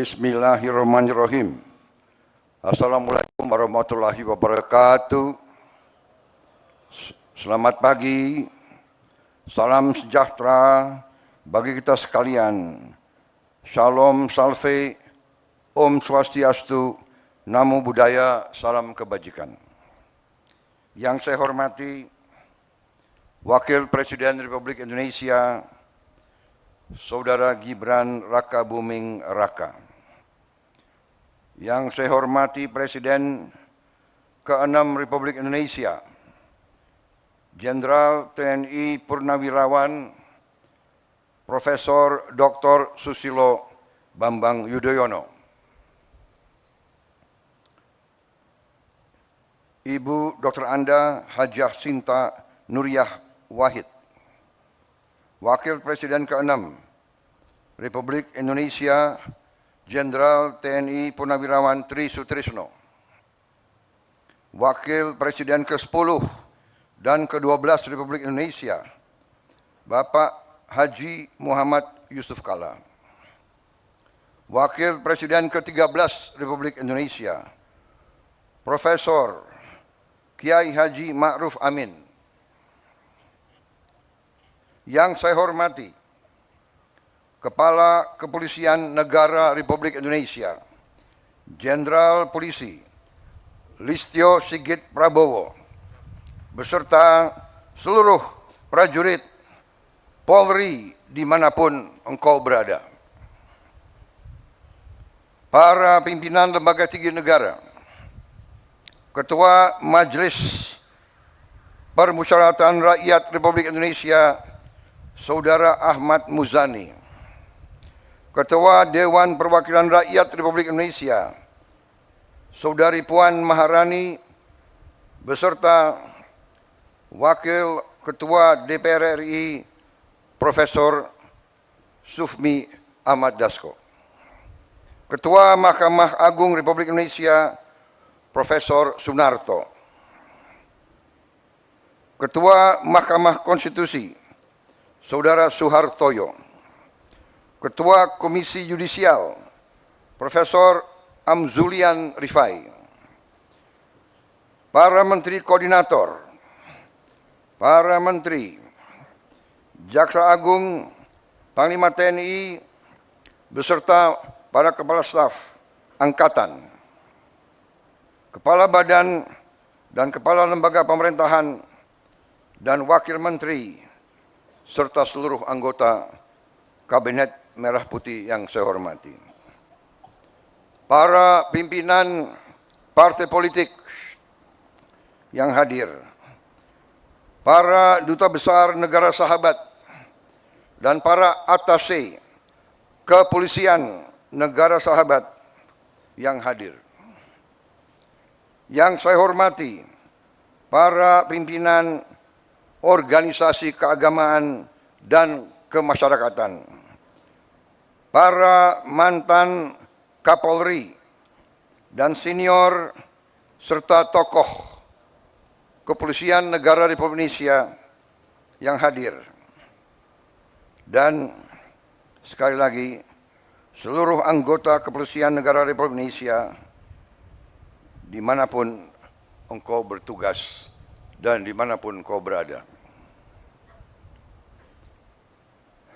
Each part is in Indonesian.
Bismillahirrahmanirrahim. Assalamualaikum warahmatullahi wabarakatuh. Selamat pagi, salam sejahtera bagi kita sekalian. Shalom Salve, Om Swastiastu, Namo Buddhaya, salam kebajikan. Yang saya hormati Wakil Presiden Republik Indonesia, Saudara Gibran Rakabuming Raka. Yang saya hormati Presiden ke-6 Republik Indonesia, Jenderal TNI Purnawirawan Profesor Dr. Susilo Bambang Yudhoyono. Ibu Dr. Anda Hajah Sinta Nuriyah Wahid. Wakil Presiden ke-6 Republik Indonesia, Jenderal TNI Purnawirawan Tri Sutrisno. Wakil Presiden ke-10 dan ke-12 Republik Indonesia, Bapak Haji Muhammad Yusuf Kalla. Wakil Presiden ke-13 Republik Indonesia, Profesor Kiai Haji Ma'ruf Amin. Yang saya hormati Kepala Kepolisian Negara Republik Indonesia, Jenderal Polisi Listio Sigit Prabowo, beserta seluruh prajurit Polri dimanapun engkau berada. Para pimpinan lembaga tinggi negara, Ketua Majelis Permusyawaratan Rakyat Republik Indonesia, Saudara Ahmad Muzani, Ketua Dewan Perwakilan Rakyat Republik Indonesia, Saudari Puan Maharani, beserta Wakil Ketua DPR RI, Profesor Sufmi Ahmad Dasko, Ketua Mahkamah Agung Republik Indonesia, Profesor Sunarto, Ketua Mahkamah Konstitusi, Saudara Suhartoyo, Ketua Komisi Yudisial, Profesor Amzulian Rifai, para Menteri Koordinator, para Menteri, Jaksa Agung, Panglima TNI, beserta para Kepala Staf Angkatan, Kepala Badan dan Kepala Lembaga Pemerintahan, dan Wakil Menteri, serta seluruh anggota Kabinet Merah Putih yang saya hormati. Para pimpinan partai politik yang hadir, para duta besar negara sahabat, dan para atase kepolisian negara sahabat yang hadir. Yang saya hormati para pimpinan organisasi keagamaan dan kemasyarakatan, para mantan Kapolri dan senior serta tokoh kepolisian negara Republik Indonesia yang hadir, dan sekali lagi seluruh anggota kepolisian negara Republik Indonesia dimanapun engkau bertugas dan dimanapun kau berada.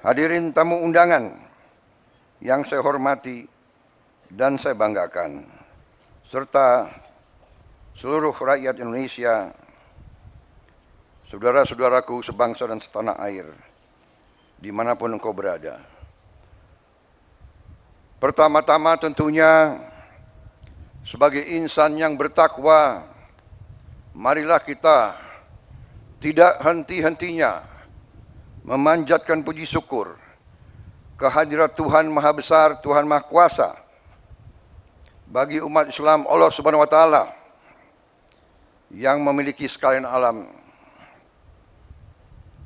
Hadirin tamu undangan yang saya hormati dan saya banggakan, serta seluruh rakyat Indonesia, saudara-saudaraku sebangsa dan setanah air, dimanapun engkau berada. Pertama-tama tentunya, sebagai insan yang bertakwa, marilah kita tidak henti-hentinya memanjatkan puji syukur kehadirat Tuhan Maha Besar, Tuhan Maha Kuasa bagi umat Islam Allah Subhanahu wa Ta'ala yang memiliki sekalian alam.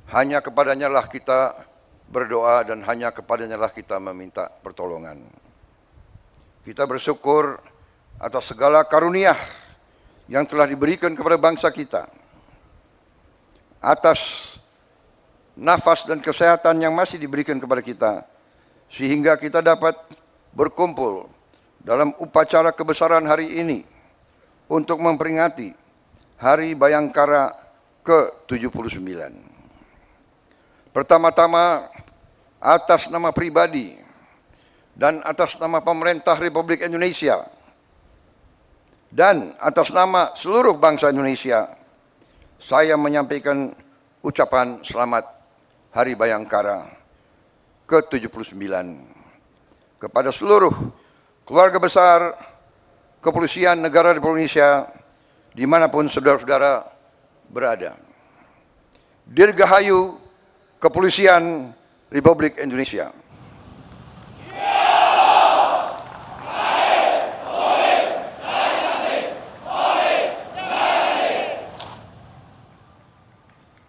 Hanya kepadanya lah kita berdoa dan hanya kepadanya lah kita meminta pertolongan. Kita bersyukur atas segala karunia yang telah diberikan kepada bangsa kita, atas nafas dan kesehatan yang masih diberikan kepada kita, sehingga kita dapat berkumpul dalam upacara kebesaran hari ini untuk memperingati Hari Bayangkara ke-79. Pertama-tama, atas nama pribadi dan atas nama pemerintah Republik Indonesia dan atas nama seluruh bangsa Indonesia, saya menyampaikan ucapan selamat Hari Bayangkara ke-79 kepada seluruh keluarga besar Kepolisian Negara Republik Indonesia dimanapun saudara-saudara berada. Dirgahayu Kepolisian Republik Indonesia.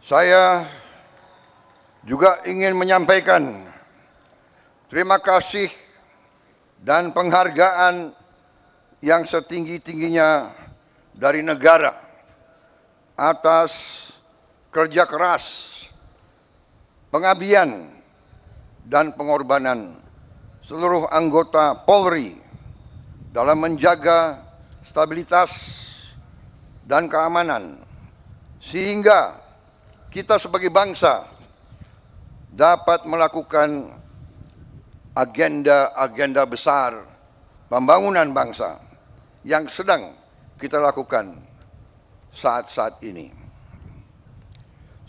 Saya juga ingin menyampaikan terima kasih dan penghargaan yang setinggi-tingginya dari negara atas kerja keras, pengabdian, dan pengorbanan seluruh anggota Polri dalam menjaga stabilitas dan keamanan, sehingga kita sebagai bangsa dapat melakukan agenda-agenda besar pembangunan bangsa yang sedang kita lakukan saat-saat ini.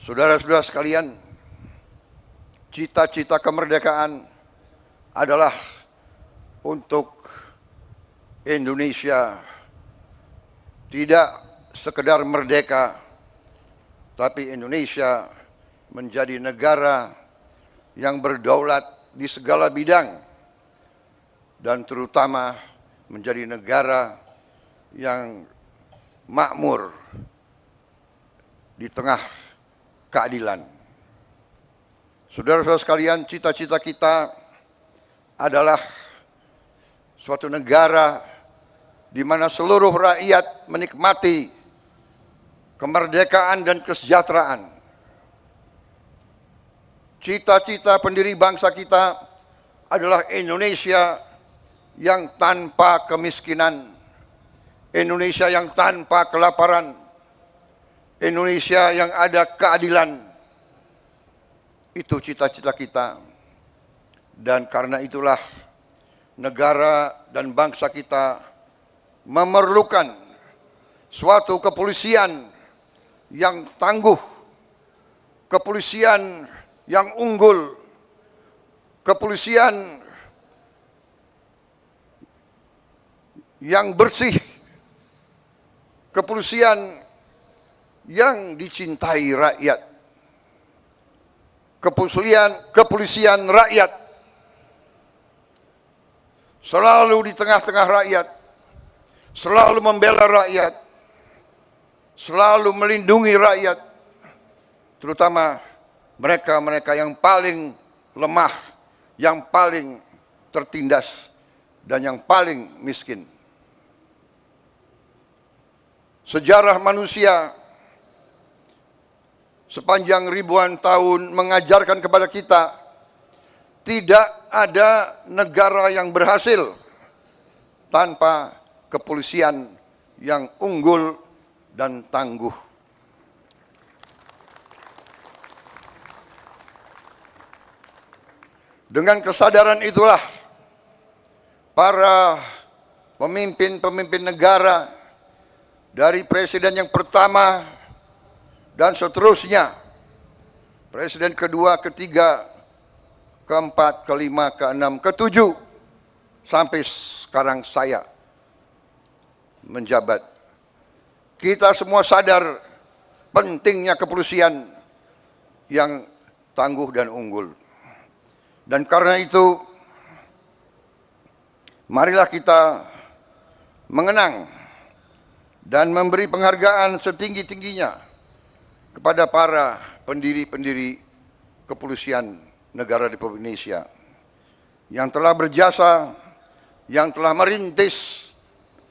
Saudara-saudara sekalian, cita-cita kemerdekaan adalah untuk Indonesia tidak sekedar merdeka, tapi Indonesia menjadi negara yang berdaulat di segala bidang dan terutama menjadi negara yang makmur di tengah keadilan. Saudara-saudara sekalian, cita-cita kita adalah suatu negara di mana seluruh rakyat menikmati kemerdekaan dan kesejahteraan. Cita-cita pendiri bangsa kita adalah Indonesia yang tanpa kemiskinan, Indonesia yang tanpa kelaparan, Indonesia yang ada keadilan. Itu cita-cita kita. Dan karena itulah negara dan bangsa kita memerlukan suatu kepolisian yang tangguh, kepolisian yang unggul, kepolisian yang bersih, kepolisian yang dicintai rakyat, kepolisian rakyat, selalu di tengah-tengah rakyat, selalu membela rakyat, selalu melindungi rakyat, terutama mereka-mereka yang paling lemah, yang paling tertindas, dan yang paling miskin. Sejarah manusia sepanjang ribuan tahun mengajarkan kepada kita, tidak ada negara yang berhasil tanpa kepolisian yang unggul dan tangguh. Dengan kesadaran itulah para pemimpin-pemimpin negara dari presiden yang pertama dan seterusnya, presiden kedua, ketiga, keempat, kelima, keenam, ketujuh, sampai sekarang saya menjabat. Kita semua sadar pentingnya kepolisian yang tangguh dan unggul. Dan karena itu, marilah kita mengenang dan memberi penghargaan setinggi-tingginya kepada para pendiri-pendiri kepolisian negara Republik Indonesia yang telah berjasa, yang telah merintis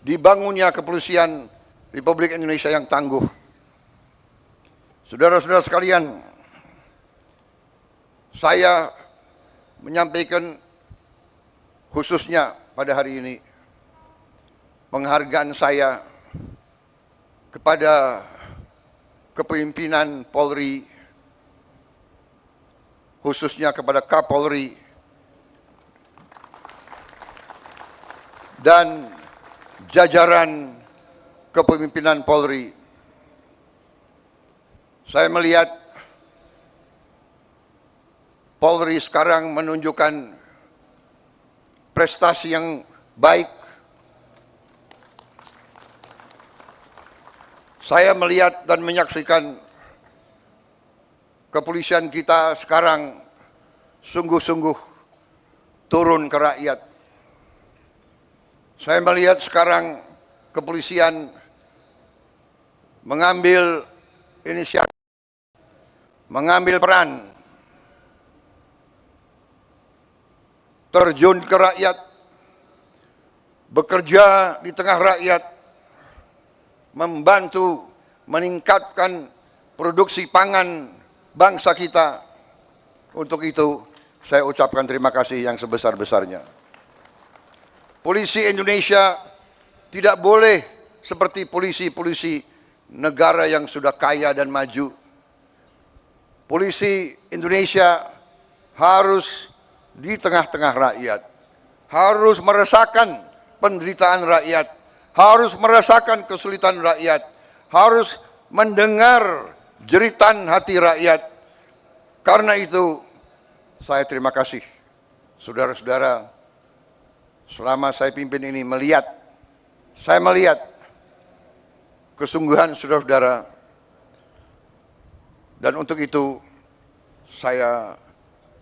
dibangunnya kepolisian Republik Indonesia yang tangguh. Saudara-saudara sekalian, saya menyampaikan khususnya pada hari ini, penghargaan saya kepada kepemimpinan Polri, khususnya kepada Kapolri dan jajaran kepemimpinan Polri. Saya melihat Polri sekarang menunjukkan prestasi yang baik. Saya melihat dan menyaksikan kepolisian kita sekarang sungguh-sungguh turun ke rakyat. Saya melihat sekarang kepolisian mengambil inisiatif, mengambil peran, terjun ke rakyat, bekerja di tengah rakyat, membantu meningkatkan produksi pangan bangsa kita. Untuk itu, saya ucapkan terima kasih yang sebesar-besarnya. Polisi Indonesia tidak boleh seperti polisi-polisi negara yang sudah kaya dan maju. Polisi Indonesia harus di tengah-tengah rakyat, harus merasakan penderitaan rakyat, harus merasakan kesulitan rakyat, harus mendengar jeritan hati rakyat. Karena itu, saya terima kasih, saudara-saudara, selama saya pimpin ini saya melihat kesungguhan saudara-saudara, dan untuk itu saya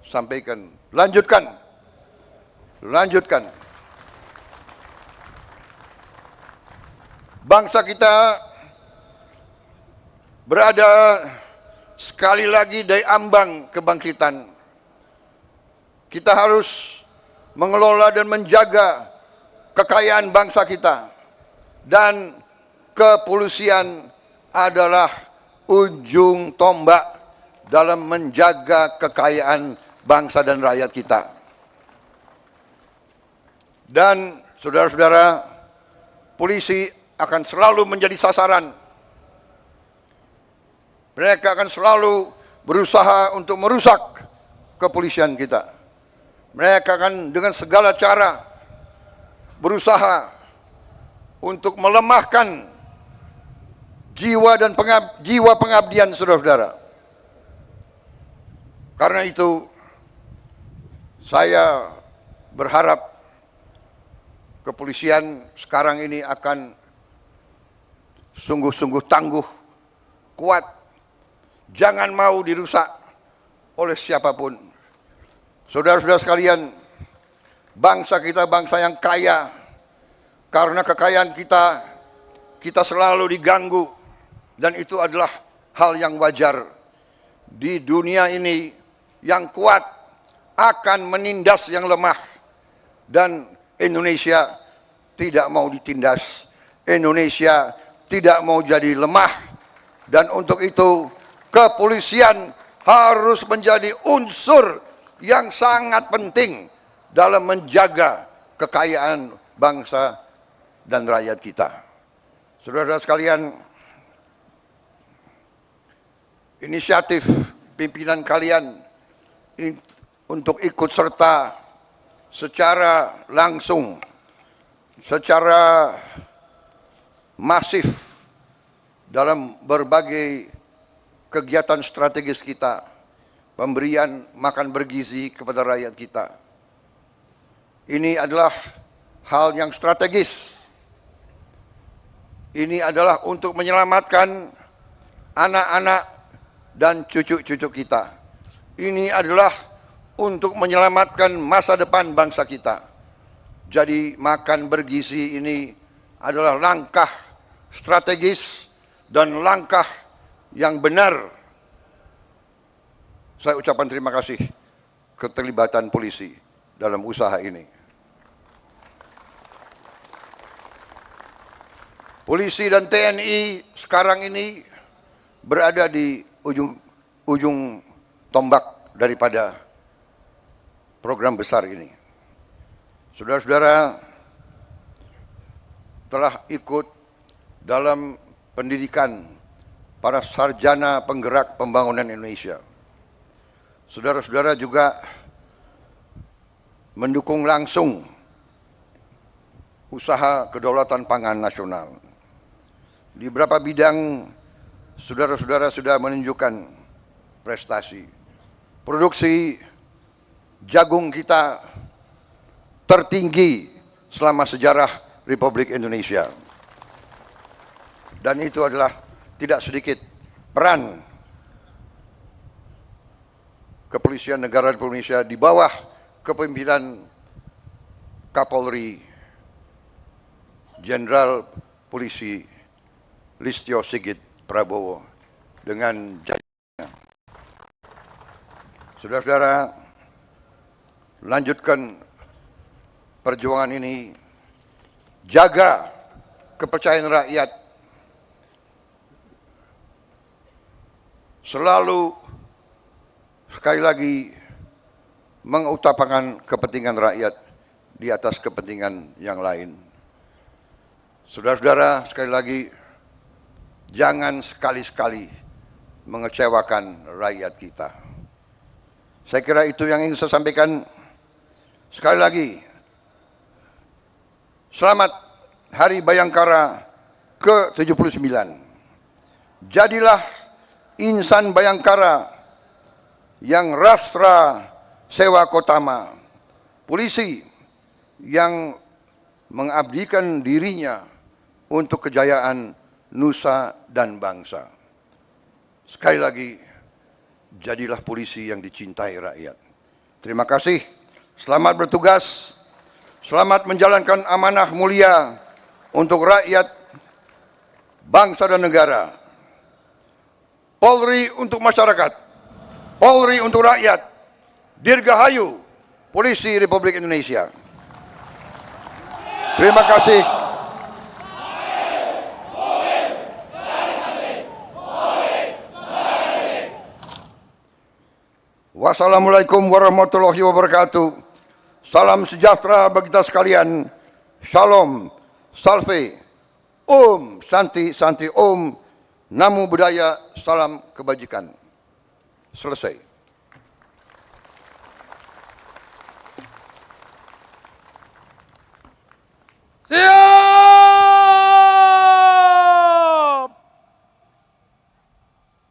sampaikan, lanjutkan. Bangsa kita berada sekali lagi di ambang kebangkitan. Kita harus mengelola dan menjaga kekayaan bangsa kita. Dan kepolisian adalah ujung tombak dalam menjaga kekayaan bangsa dan rakyat kita. Dan saudara-saudara, polisi akan selalu menjadi sasaran. Mereka akan selalu berusaha untuk merusak kepolisian kita. Mereka akan dengan segala cara berusaha untuk melemahkan jiwa dan jiwa pengabdian saudara-saudara. Karena itu, saya berharap kepolisian sekarang ini akan sungguh-sungguh tangguh, kuat, jangan mau dirusak oleh siapapun. Saudara-saudara sekalian, bangsa kita bangsa yang kaya. Karena kekayaan kita selalu diganggu, dan itu adalah hal yang wajar. Di dunia ini, yang kuat akan menindas yang lemah, dan Indonesia tidak mau ditindas. Indonesia tidak mau jadi lemah, dan untuk itu kepolisian harus menjadi unsur yang sangat penting dalam menjaga kekayaan bangsa dan rakyat kita. Saudara-saudara sekalian, inisiatif pimpinan kalian untuk ikut serta secara langsung, secara masif dalam berbagai kegiatan strategis kita, pemberian makan bergizi kepada rakyat kita. Ini adalah hal yang strategis. Ini adalah untuk menyelamatkan anak-anak dan cucu-cucu kita. Ini adalah untuk menyelamatkan masa depan bangsa kita. Jadi makan bergizi ini adalah langkah strategis dan langkah yang benar. Saya ucapkan terima kasih keterlibatan polisi dalam usaha ini. Polisi dan TNI sekarang ini berada di ujung tombak daripada program besar ini. Saudara-saudara telah ikut dalam pendidikan para sarjana penggerak pembangunan Indonesia. Saudara-saudara juga mendukung langsung usaha kedaulatan pangan nasional. Di beberapa bidang saudara-saudara sudah menunjukkan prestasi. Produksi jagung kita tertinggi selama sejarah Republik Indonesia. Dan itu adalah tidak sedikit peran Kepolisian Negara Republik Indonesia di bawah kepemimpinan Kapolri Jenderal Polisi Listio Sigit Prabowo dengan jajarannya. Saudara-saudara, lanjutkan perjuangan ini, jaga kepercayaan rakyat, selalu sekali lagi mengutamakan kepentingan rakyat di atas kepentingan yang lain. Saudara-saudara, sekali lagi, jangan sekali-sekali mengecewakan rakyat kita. Saya kira itu yang ingin saya sampaikan. Sekali lagi, selamat Hari Bayangkara ke-79. Jadilah insan Bayangkara yang rastra sewa kotama, polisi yang mengabdikan dirinya untuk kejayaan nusa dan bangsa. Sekali lagi, jadilah polisi yang dicintai rakyat. Terima kasih, selamat bertugas, selamat menjalankan amanah mulia untuk rakyat, bangsa dan negara. Polri untuk masyarakat, Polri untuk rakyat, Dirgahayu, Polisi Republik Indonesia. Terima kasih. Wassalamualaikum warahmatullahi wabarakatuh. Salam sejahtera bagi kita sekalian. Shalom, salve, om, santi, santi, om, namo buddhaya, salam kebajikan. Selesai. Siap!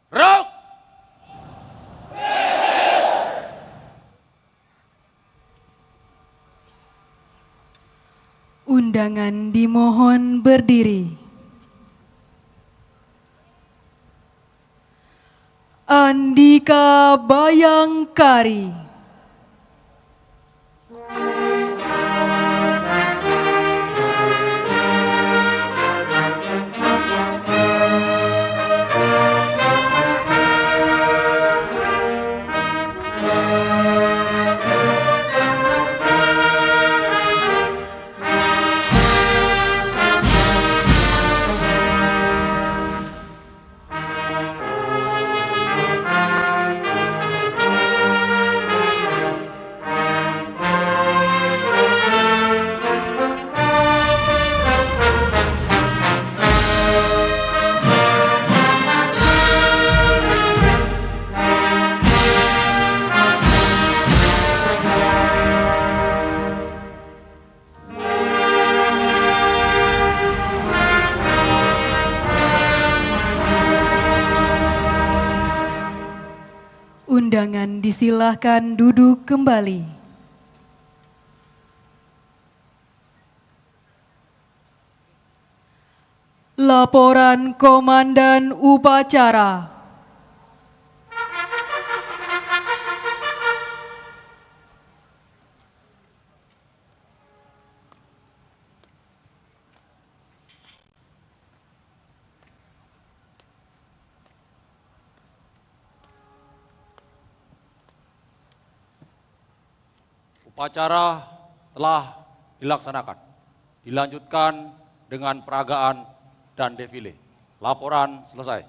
Rock! Undangan dimohon berdiri. Andika Bayangkari. Undangan disilahkan duduk kembali. Laporan Komandan Upacara. Upacara telah dilaksanakan. Dilanjutkan dengan peragaan dan defile. Laporan selesai.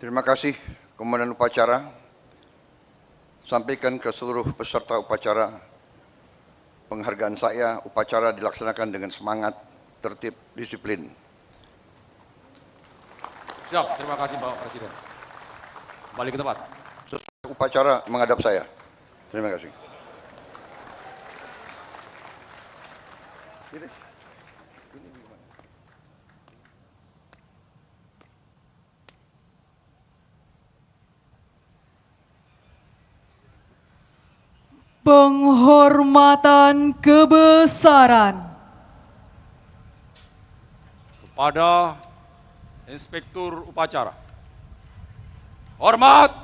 Terima kasih Komandan Upacara. sampaikan ke seluruh peserta upacara, penghargaan saya, upacara dilaksanakan dengan semangat, tertib, disiplin. Siap, terima kasih Bapak Presiden. Kembali ke tempat. Sesuai upacara menghadap saya. Terima kasih. Penghormatan kebesaran Kepada Inspektur Upacara. Hormat